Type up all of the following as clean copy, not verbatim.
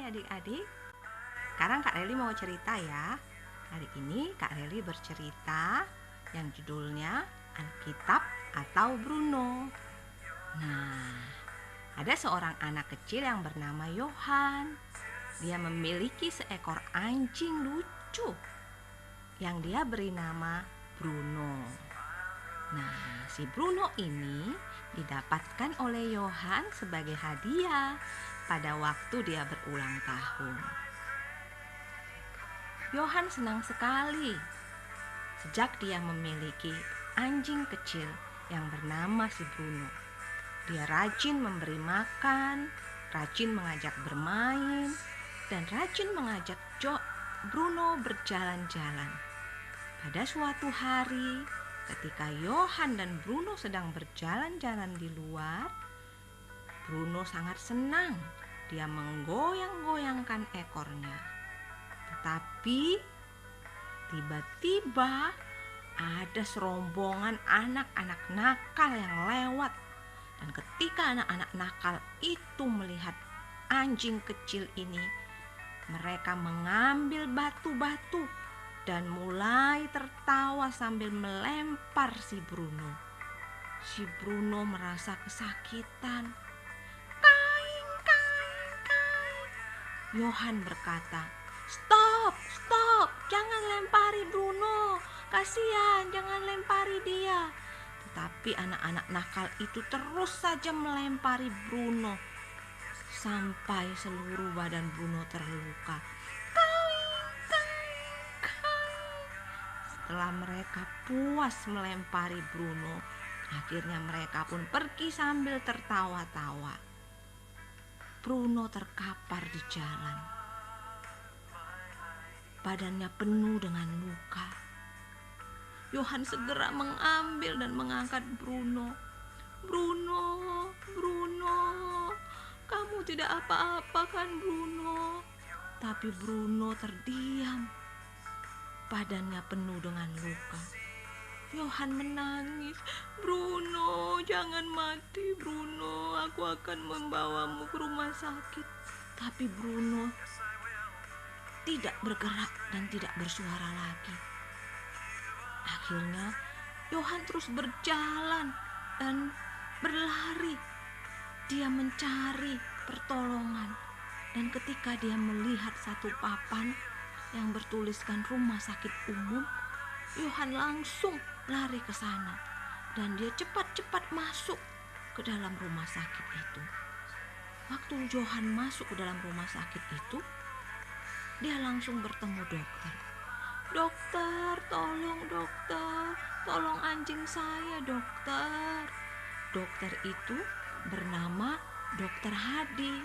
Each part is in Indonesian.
adik-adik. Sekarang Kak Reli mau cerita ya. Hari ini Kak Reli bercerita yang judulnya Alkitab atau Bruno. Nah, ada seorang anak kecil yang bernama Yohan. Dia memiliki seekor anjing lucu yang dia beri nama Bruno. Nah, si Bruno ini didapatkan oleh Yohan sebagai hadiah pada waktu dia berulang tahun. Yohan senang sekali sejak dia memiliki anjing kecil yang bernama si Bruno. Dia rajin memberi makan, rajin mengajak bermain, dan rajin mengajak Bruno berjalan-jalan. Pada suatu hari, ketika Yohan dan Bruno sedang berjalan-jalan di luar, Bruno sangat senang. Dia menggoyang-goyangkan ekornya. Tetapi tiba-tiba ada serombongan anak-anak nakal yang lewat. Dan ketika anak-anak nakal itu melihat anjing kecil ini, mereka mengambil batu-batu dan mulai tertawa sambil melempar si Bruno. Si Bruno merasa kesakitan. Kaing, kaing, kaing. Yohan berkata, Stop, jangan lempari Bruno. Kasihan, jangan lempari dia. Tetapi anak-anak nakal itu terus saja melempari Bruno sampai seluruh badan Bruno terluka. Setelah mereka puas melempari Bruno, akhirnya mereka pun pergi sambil tertawa-tawa. Bruno terkapar di jalan. Badannya penuh dengan luka. Yohan segera mengambil dan mengangkat Bruno. Bruno, kamu tidak apa-apa kan Bruno? Tapi Bruno terdiam. Badannya penuh dengan luka. Yohan menangis. Bruno, jangan mati Bruno. Aku akan membawamu ke rumah sakit. Tapi Bruno tidak bergerak dan tidak bersuara lagi. Akhirnya Yohan terus berjalan dan berlari. Dia mencari pertolongan. Dan ketika dia melihat satu papan yang bertuliskan rumah sakit umum, Yohan langsung lari ke sana. Dan dia cepat-cepat masuk ke dalam rumah sakit itu. Waktu Yohan masuk ke dalam rumah sakit itu, dia langsung bertemu dokter. Dokter, tolong anjing saya dokter. Dokter itu bernama Dokter Hadi.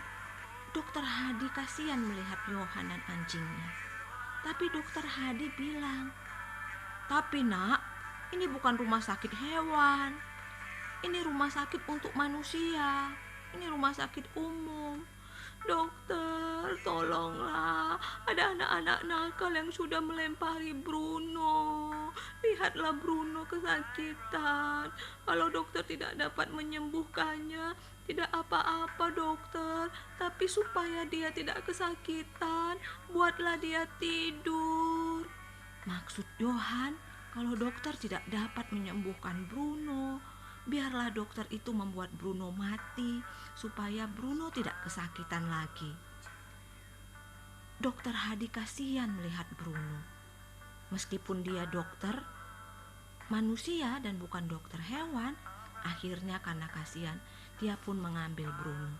Dokter Hadi kasihan melihat Yohan dan anjingnya. Tapi Dokter Hadi bilang, tapi nak, ini bukan rumah sakit hewan. Ini rumah sakit untuk manusia. Ini rumah sakit umum. Dokter, tolonglah. Ada anak-anak nakal yang sudah melempari Bruno. Lihatlah Bruno kesakitan. Kalau dokter tidak dapat menyembuhkannya, tidak apa-apa dokter. Tapi supaya dia tidak kesakitan, buatlah dia tidur. Maksud Yohan, kalau dokter tidak dapat menyembuhkan Bruno, biarlah dokter itu membuat Bruno mati supaya Bruno tidak kesakitan lagi. Dokter Hadi kasihan melihat Bruno. Meskipun dia dokter manusia dan bukan dokter hewan, akhirnya karena kasihan dia pun mengambil Bruno.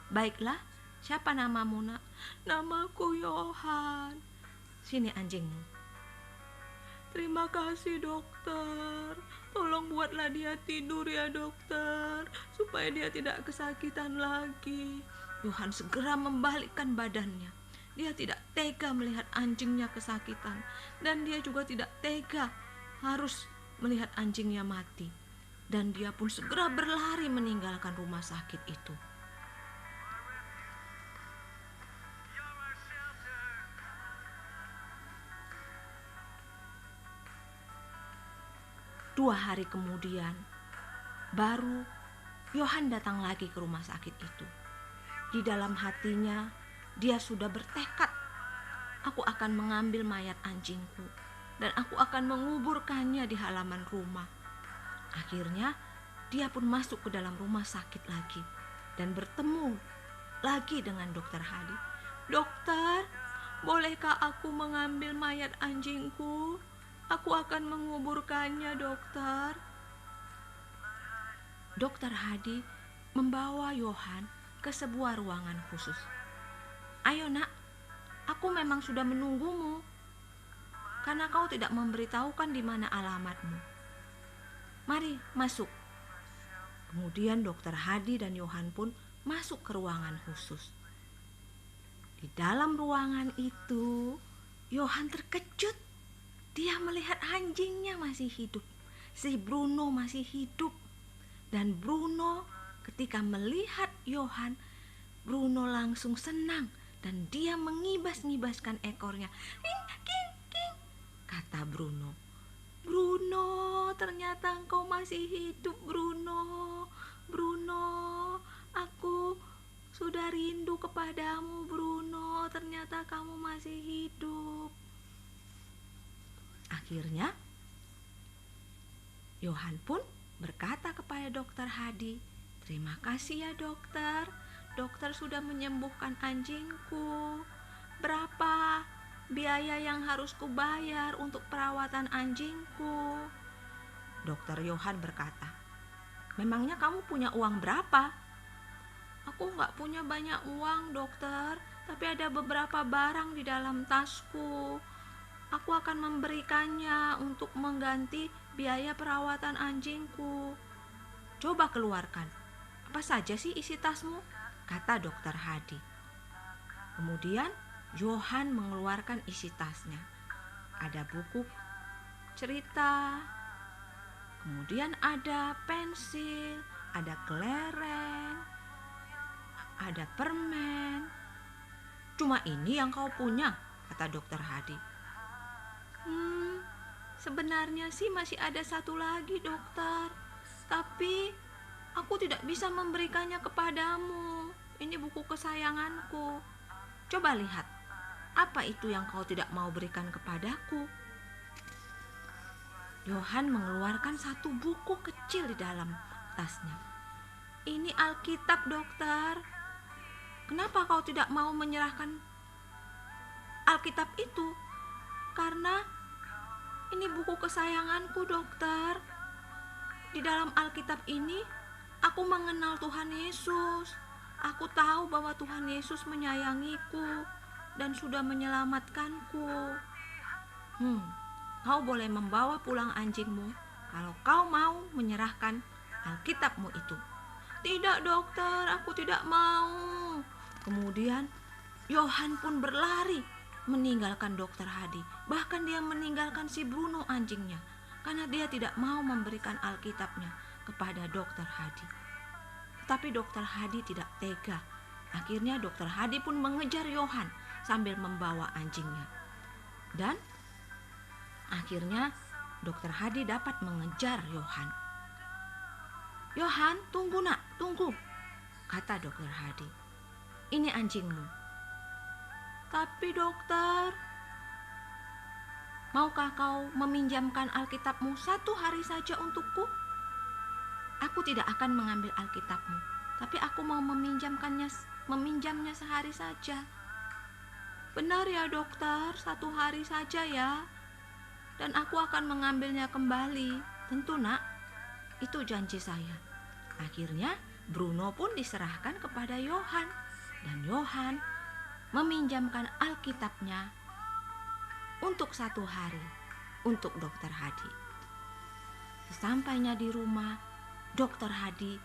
Baiklah, siapa namamu nak? Namaku Yohan. Sini anjingmu. Terima kasih dokter. Tolong buatlah dia tidur ya dokter, supaya dia tidak kesakitan lagi. Yohan segera membalikkan badannya. Dia tidak tega melihat anjingnya kesakitan. Dan dia juga tidak tega harus melihat anjingnya mati. Dan dia pun segera berlari meninggalkan rumah sakit itu. Dua hari kemudian, baru Yohan datang lagi ke rumah sakit itu. Di dalam hatinya, Dia sudah bertekad, aku akan mengambil mayat anjingku dan aku akan menguburkannya di halaman rumah. Akhirnya dia pun masuk ke dalam rumah sakit lagi dan bertemu lagi dengan dokter Hadi. Dokter, bolehkah aku mengambil mayat anjingku? Aku akan menguburkannya, dokter. Dokter Hadi membawa Yohan ke sebuah ruangan khusus. Ayo nak, aku memang sudah menunggumu karena kau tidak memberitahukan di mana alamatmu. Mari masuk. Kemudian dokter Hadi dan Yohan pun masuk ke ruangan khusus. Di dalam ruangan itu, Yohan terkejut. Dia melihat anjingnya masih hidup. Si Bruno masih hidup. Dan Bruno ketika melihat Yohan, Bruno langsung senang dan dia mengibas-ngibaskan ekornya. King, king, king, kata Bruno. Bruno, ternyata engkau masih hidup, Bruno. Bruno, aku sudah rindu kepadamu, Bruno. Ternyata kamu masih hidup. Akhirnya Yohan pun berkata kepada dokter Hadi, terima kasih ya dokter. Dokter sudah menyembuhkan anjingku. Berapa biaya yang harus kubayar untuk perawatan anjingku? Dokter Yohan berkata, memangnya kamu punya uang berapa? Aku gak punya banyak uang, dokter, tapi ada beberapa barang di dalam tasku. Aku akan memberikannya untuk mengganti biaya perawatan anjingku. Coba keluarkan. Apa saja sih isi tasmu? Kata dokter Hadi. Kemudian Yohan mengeluarkan isi tasnya. Ada buku cerita, kemudian ada pensil, ada kelereng, ada permen. Cuma ini yang kau punya, kata dokter Hadi. Sebenarnya sih masih ada satu lagi, dokter. Tapi aku tidak bisa memberikannya kepadamu. Ini buku kesayanganku. Coba lihat, apa itu yang kau tidak mau berikan kepadaku? Yohan mengeluarkan satu buku kecil di dalam tasnya. Ini Alkitab, dokter. Kenapa kau tidak mau menyerahkan Alkitab itu? Karena ini buku kesayanganku, dokter. Di dalam Alkitab ini, aku mengenal Tuhan Yesus. Aku tahu bahwa Tuhan Yesus menyayangiku dan sudah menyelamatkanku. Kau boleh membawa pulang anjingmu kalau kau mau menyerahkan Alkitabmu itu. Tidak, dokter, aku tidak mau. Kemudian Yohan pun berlari meninggalkan dokter Hadi. Bahkan dia meninggalkan si Bruno anjingnya karena dia tidak mau memberikan Alkitabnya kepada dokter Hadi. Tetapi dokter Hadi tidak tega. Akhirnya dokter Hadi pun mengejar Yohan sambil membawa anjingnya. Dan akhirnya dokter Hadi dapat mengejar Yohan. Yohan, tunggu nak, tunggu, kata dokter Hadi. Ini anjingmu. Tapi dokter, maukah kau meminjamkan Alkitabmu 1 hari saja untukku? Aku tidak akan mengambil Alkitabmu, tapi aku mau meminjamnya sehari saja. Benar ya dokter, 1 hari saja ya. Dan aku akan mengambilnya kembali. Tentu nak, itu janji saya. Akhirnya Bruno pun diserahkan kepada Yohan. Dan Yohan meminjamkan Alkitabnya untuk 1 hari untuk dokter Hadi. Sesampainya di rumah, dokter Hadi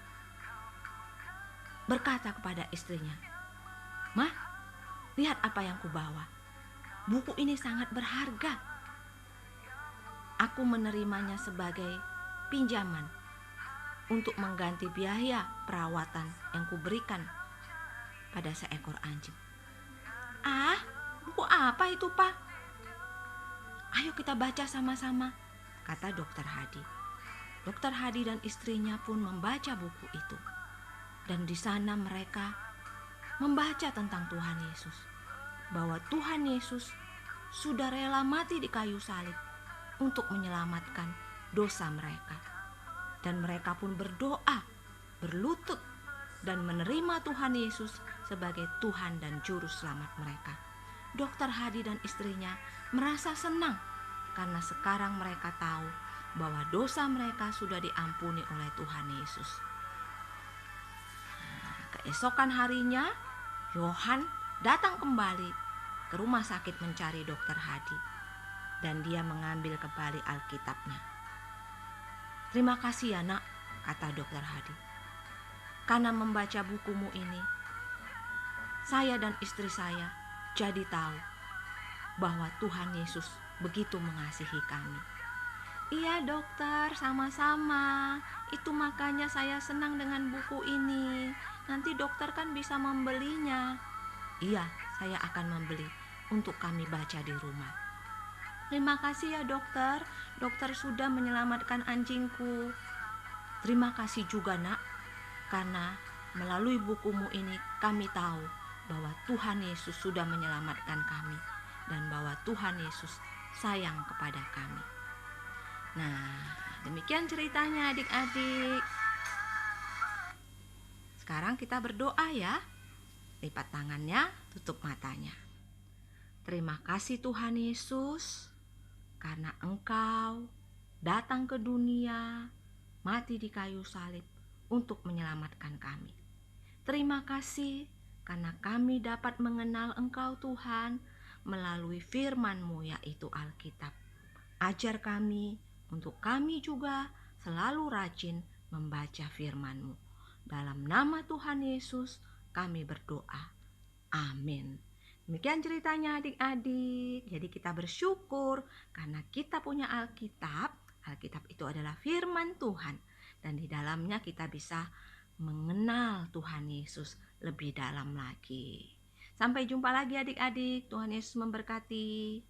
berkata kepada istrinya, "Mah, lihat apa yang kubawa. Buku ini sangat berharga. Aku menerimanya sebagai pinjaman untuk mengganti biaya perawatan yang kuberikan pada seekor anjing." "Ah, buku apa itu, Pak? Ayo kita baca sama-sama," kata dokter Hadi. Dokter Hadi dan istrinya pun membaca buku itu. Dan di sana mereka membaca tentang Tuhan Yesus. bahwa Tuhan Yesus sudah rela mati di kayu salib untuk menyelamatkan dosa mereka. Dan mereka pun berdoa, berlutut, dan menerima Tuhan Yesus sebagai Tuhan dan Juru Selamat mereka. Dr. Hadi dan istrinya merasa senang karena sekarang mereka tahu bahwa dosa mereka sudah diampuni oleh Tuhan Yesus. Keesokan harinya, Yohan datang kembali ke rumah sakit mencari Dr. Hadi, dan dia mengambil kembali Alkitabnya. "Terima kasih ya nak," kata Dr. Hadi. "Karena membaca bukumu ini, saya dan istri saya jadi tahu bahwa Tuhan Yesus begitu mengasihi kami." "Iya dokter, sama-sama. Itu makanya saya senang dengan buku ini. Nanti dokter kan bisa membelinya." "Iya, saya akan membeli untuk kami baca di rumah." "Terima kasih ya dokter. Dokter sudah menyelamatkan anjingku." "Terima kasih juga nak, karena melalui bukumu ini kami tahu bahwa Tuhan Yesus sudah menyelamatkan kami dan bahwa Tuhan Yesus sayang kepada kami." Nah, demikian ceritanya adik-adik. Sekarang kita berdoa ya. Lipat tangannya, tutup matanya. Terima kasih Tuhan Yesus, karena Engkau datang ke dunia, mati di kayu salib untuk menyelamatkan kami. Terima kasih karena kami dapat mengenal Engkau Tuhan melalui firman-Mu yaitu Alkitab. Ajar kami untuk kami juga selalu rajin membaca firman-Mu. Dalam nama Tuhan Yesus kami berdoa. Amin. Demikian ceritanya adik-adik. Jadi kita bersyukur karena kita punya Alkitab. Alkitab itu adalah firman Tuhan. Dan di dalamnya kita bisa mengenal Tuhan Yesus lebih dalam lagi. Sampai jumpa lagi adik-adik. Tuhan Yesus memberkati.